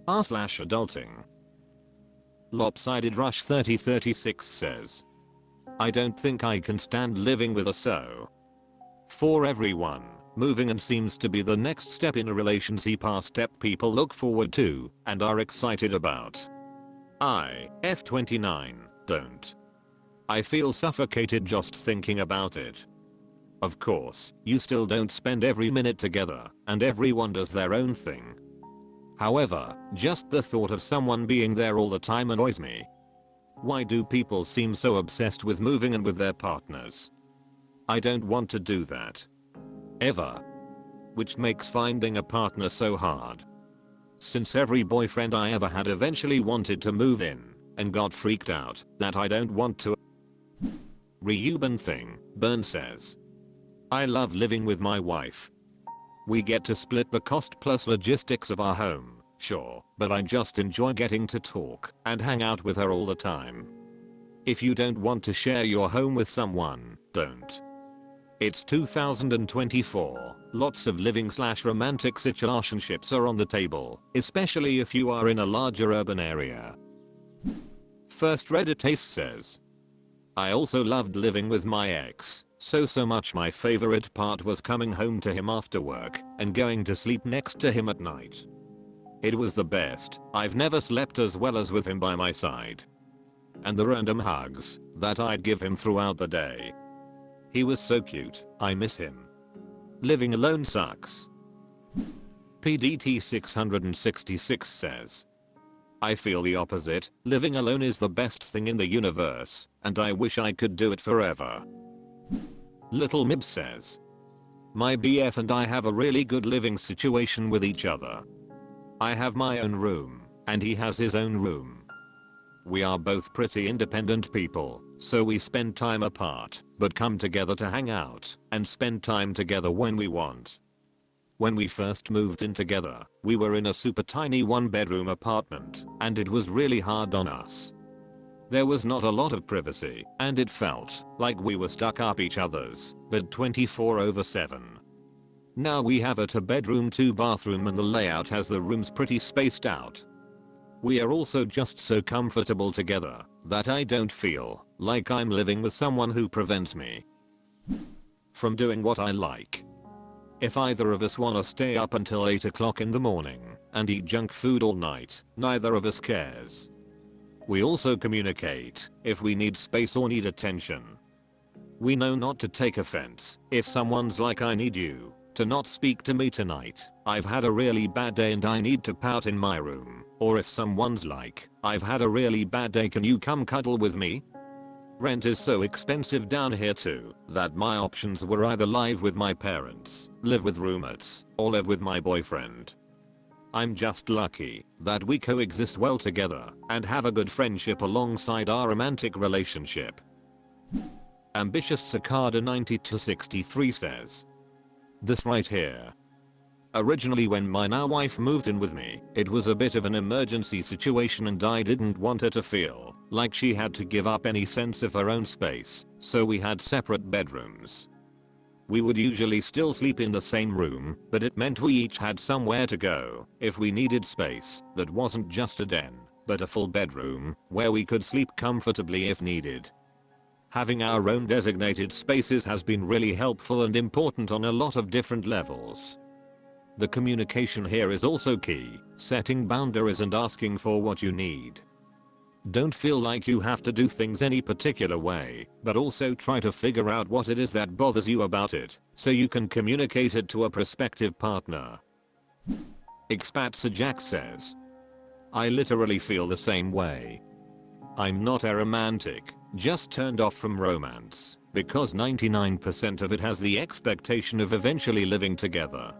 r/adulting. Lopsided Rush 3036 says, I don't think I can stand living with a so. For everyone, moving and seems to be the next step in a relationship step people look forward to and are excited about. I, F29, don't. I feel suffocated just thinking about it. Of course, you still don't spend every minute together, and everyone does their own thing. However, just the thought of someone being there all the time annoys me. Why do people seem so obsessed with moving and with their partners? I don't want to do that. Ever. Which makes finding a partner so hard. Since every boyfriend I ever had eventually wanted to move in, and got freaked out that I don't want to. Reuben thing, Burn says. I love living with my wife. We get to split the cost plus logistics of our home, sure, but I just enjoy getting to talk and hang out with her all the time. If you don't want to share your home with someone, don't. It's 2024, lots of living/romantic situationships are on the table, especially if you are in a larger urban area. First Reddit Ace says, I also loved living with my ex. So much my favorite part was coming home to him after work and going to sleep next to him at night. It was the best. I've never slept as well as with him by my side. And the random hugs that I'd give him throughout the day. He was so cute. I miss him. Living alone sucks. PDT 666 says, I feel the opposite. Living alone is the best thing in the universe, and I wish I could do it forever. Little Mib says, my BF and I have a really good living situation with each other. I have my own room, and he has his own room. We are both pretty independent people, so we spend time apart, but come together to hang out and spend time together when we want. When we first moved in together, we were in a super tiny 1-bedroom apartment, and it was really hard on us. There was not a lot of privacy, and it felt like we were stuck up each other's bed 24/7. Now we have a 2-bedroom 2-bathroom and the layout has the rooms pretty spaced out. We are also just so comfortable together that I don't feel like I'm living with someone who prevents me from doing what I like. If either of us wanna stay up until 8 o'clock in the morning and eat junk food all night, neither of us cares. We also communicate if we need space or need attention. We know not to take offense if someone's like I need you to not speak to me tonight. I've had a really bad day and I need to pout in my room. Or if someone's like, I've had a really bad day, can you come cuddle with me? Rent is so expensive down here too that my options were either live with my parents, live with roommates, or live with my boyfriend. I'm just lucky that we coexist well together and have a good friendship alongside our romantic relationship. Ambitious Cicada 90-63 says, this right here. Originally when my now wife moved in with me, it was a bit of an emergency situation and I didn't want her to feel like she had to give up any sense of her own space, so we had separate bedrooms. We would usually still sleep in the same room, but it meant we each had somewhere to go if we needed space that wasn't just a den, but a full bedroom where we could sleep comfortably if needed. Having our own designated spaces has been really helpful and important on a lot of different levels. The communication here is also key, setting boundaries and asking for what you need. Don't feel like you have to do things any particular way, but also try to figure out what it is that bothers you about it, so you can communicate it to a prospective partner. Expat Sir Jack says, I literally feel the same way. I'm not a romantic, just turned off from romance, because 99% of it has the expectation of eventually living together.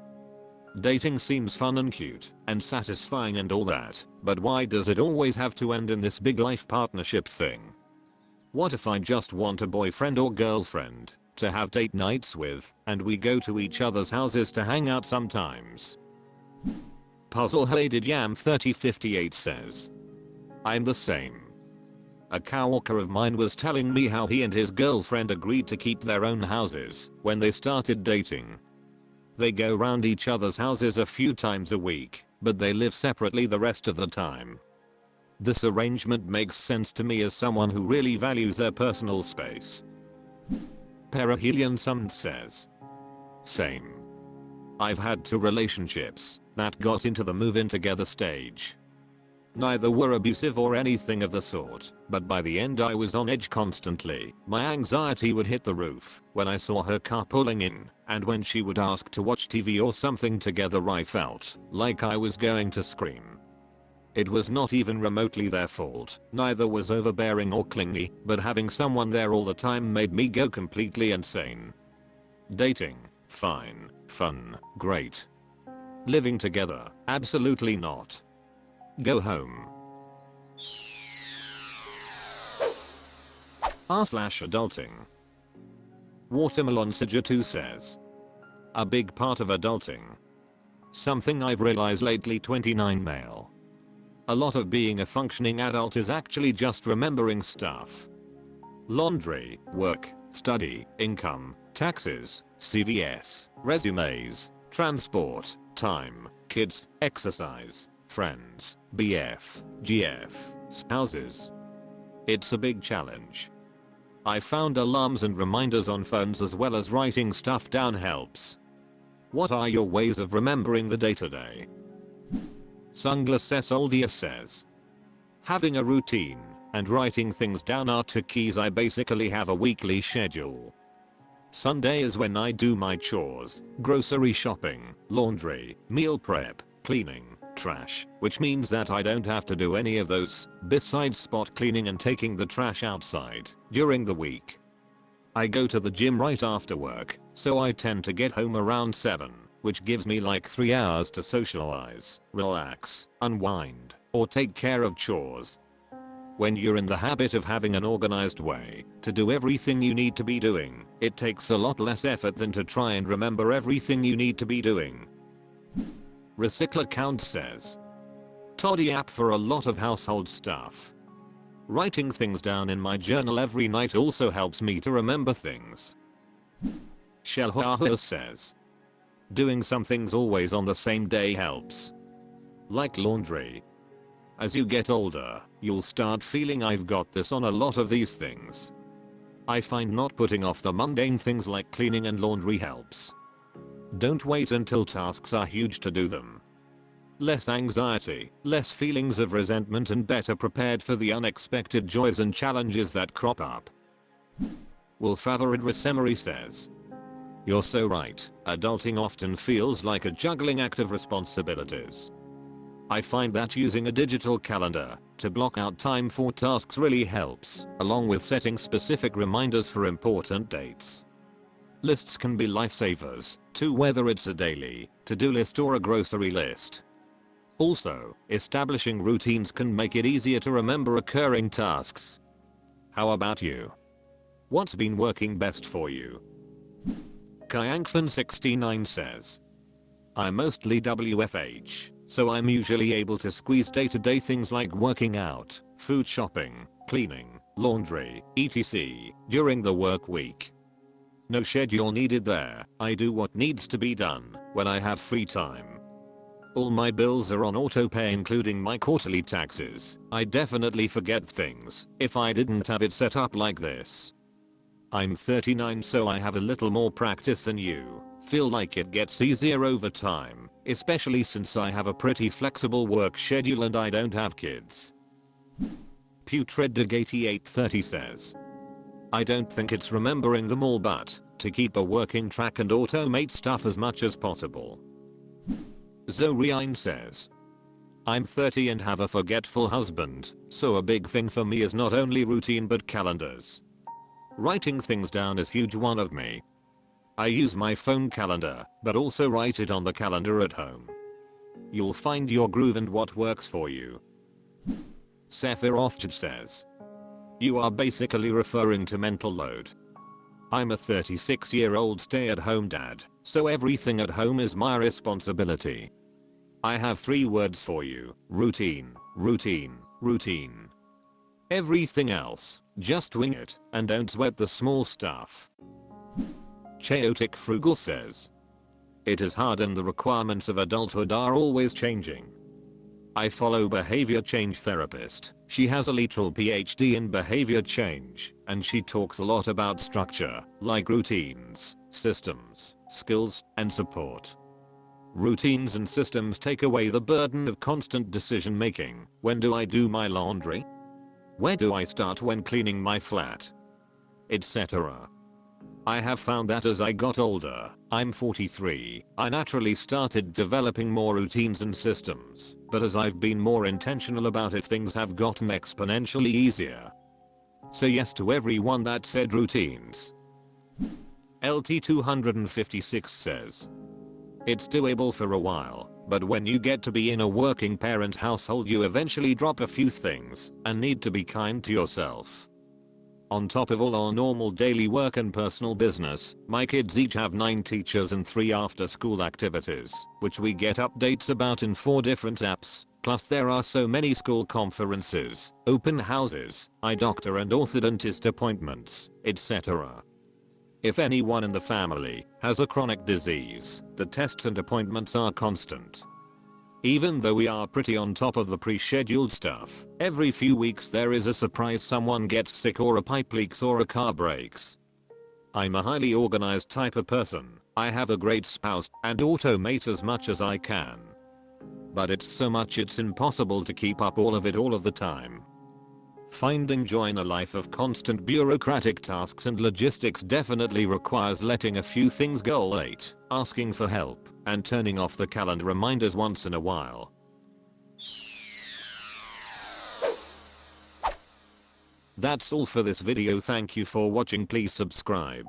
Dating seems fun and cute and satisfying and all that, but why does it always have to end in this big life partnership thing? What if I just want a boyfriend or girlfriend to have date nights with and we go to each other's houses to hang out sometimes? Puzzle-headed Yam 3058 says, I'm the same. A coworker of mine was telling me how he and his girlfriend agreed to keep their own houses when they started dating. They go round each other's houses a few times a week, but they live separately the rest of the time. This arrangement makes sense to me as someone who really values their personal space. Perihelion Summed says, same. I've had two relationships that got into the move-in together stage. Neither were abusive or anything of the sort, but by the end I was on edge constantly. My anxiety would hit the roof when I saw her car pulling in, and when she would ask to watch TV or something together I felt like I was going to scream. It was not even remotely their fault, neither was overbearing or clingy, but having someone there all the time made me go completely insane. Dating, fine, fun, great. Living together, absolutely not. Go home. r/adulting. Watermelon Sidger 2 says, a big part of adulting. Something I've realized lately, 29 male. A lot of being a functioning adult is actually just remembering stuff. Laundry, work, study, income, taxes, CVS, resumes, transport, time, kids, exercise, friends, BF, GF, spouses. It's a big challenge. I found alarms and reminders on phones as well as writing stuff down helps. What are your ways of remembering the day-to-day? Sunglasses Oldia says, having a routine and writing things down are two keys. I basically have a weekly schedule. Sunday is when I do my chores, grocery shopping, laundry, meal prep, cleaning, trash, which means that I don't have to do any of those besides spot cleaning and taking the trash outside during the week. I go to the gym right after work, so I tend to get home around 7, which gives me like 3 hours to socialize, relax, unwind, or take care of chores. When you're in the habit of having an organized way to do everything you need to be doing, it takes a lot less effort than to try and remember everything you need to be doing. Recycler Count says, Toddy app for a lot of household stuff. Writing things down in my journal every night also helps me to remember things. Shelhoah says, doing some things always on the same day helps. Like laundry. As you get older, you'll start feeling I've got this on a lot of these things. I find not putting off the mundane things like cleaning and laundry helps. Don't wait until tasks are huge to do them. Less anxiety, less feelings of resentment, and better prepared for the unexpected joys and challenges that crop up. Wolfaverid Resemery says, you're so right, adulting often feels like a juggling act of responsibilities. I find that using a digital calendar to block out time for tasks really helps, along with setting specific reminders for important dates. Lists can be lifesavers, too, whether it's a daily to-do list or a grocery list. Also, establishing routines can make it easier to remember recurring tasks. How about you? What's been working best for you? Kyankfan69 says, I'm mostly WFH, so I'm usually able to squeeze day-to-day things like working out, food shopping, cleaning, laundry, etc. during the work week. No schedule needed there, I do what needs to be done when I have free time. All my bills are on auto pay, including my quarterly taxes. I definitely forget things if I didn't have it set up like this. I'm 39, so I have a little more practice than you. Feel like it gets easier over time, especially since I have a pretty flexible work schedule and I don't have kids. Putreddog8830 says, I don't think it's remembering them all, but to keep a working track and automate stuff as much as possible. Zoriine says, I'm 30 and have a forgetful husband, so a big thing for me is not only routine but calendars. Writing things down is huge one of me. I use my phone calendar, but also write it on the calendar at home. You'll find your groove and what works for you. Sephiroth says, you are basically referring to mental load. I'm a 36-year-old stay-at-home dad, so everything at home is my responsibility. I have 3 words for you: routine, routine, routine. Everything else, just wing it and don't sweat the small stuff. Chaotic Frugal says, It is hard and the requirements of adulthood are always changing. I follow behavior change therapist. She has a literal PhD in behavior change, and she talks a lot about structure, like routines, systems, skills, and support. Routines and systems take away the burden of constant decision making. When do I do my laundry? Where do I start when cleaning my flat? Etc. I have found that as I got older, I'm 43, I naturally started developing more routines and systems, but as I've been more intentional about it, things have gotten exponentially easier. So yes to everyone that said routines. LT256 says, it's doable for a while, but when you get to be in a working parent household you eventually drop a few things and need to be kind to yourself. On top of all our normal daily work and personal business, my kids each have 9 teachers and 3 after school activities, which we get updates about in 4 different apps, plus there are so many school conferences, open houses, eye doctor and orthodontist appointments, etc. If anyone in the family has a chronic disease, the tests and appointments are constant. Even though we are pretty on top of the pre-scheduled stuff, every few weeks there is a surprise someone gets sick or a pipe leaks or a car breaks. I'm a highly organized type of person. I have a great spouse and automate as much as I can. But it's so much it's impossible to keep up all of it all of the time. Finding joy in a life of constant bureaucratic tasks and logistics definitely requires letting a few things go late, asking for help, and turning off the calendar reminders once in a while. That's all for this video. Thank you for watching. Please subscribe.